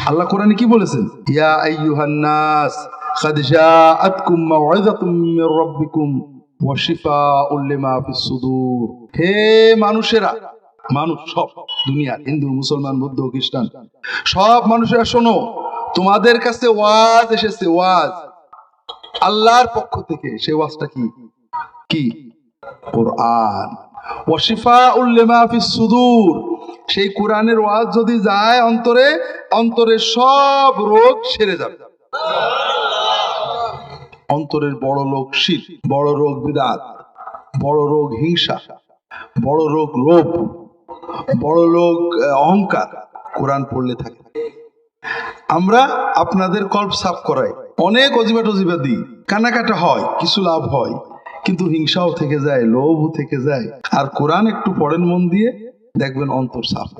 আল্লাহ কোরআনে কি বলেছেন? ইয়া আইয়ুহান নাস قد جاءتكم موعظة من ربكم وشفاء لما في الصدور। হে মানুষেরা, মানুষ সব দুনিয়ার হিন্দু মুসলমান বৌদ্ধ খ্রিস্টান সব মানুষেরা শোনো, তোমাদের কাছে ওয়াজ এসেছে, ওয়াজ আল্লাহর পক্ষ থেকে। সেই ওয়াজটা কি? কি? কোরআন। ওয়াশিফাউল লিমা ফিস সুদূর। সেই কোরআনের ওয়াজ যদি যায় অন্তরে, অন্তরের সব রোগ সেরে যাবে। অন্তরের বড় রোগ শিরক, বড় রোগ বিদআত, বড় রোগ হিংসা, বড় রোগ লোভ, বড় রোগ অহংকার কোরআন পড়লে থাকে। আমরা আপনাদের কল্প সাফ করাই, অনেক অজিবা টজিবা দিই, কানাকাটা হয়, কিছু লাভ হয়, কিন্তু হিংসাও থেকে যায়, লোভও থেকে যায়। আর কোরআন একটু পড়েন মন দিয়ে, দেখবেন অন্তর সাফ।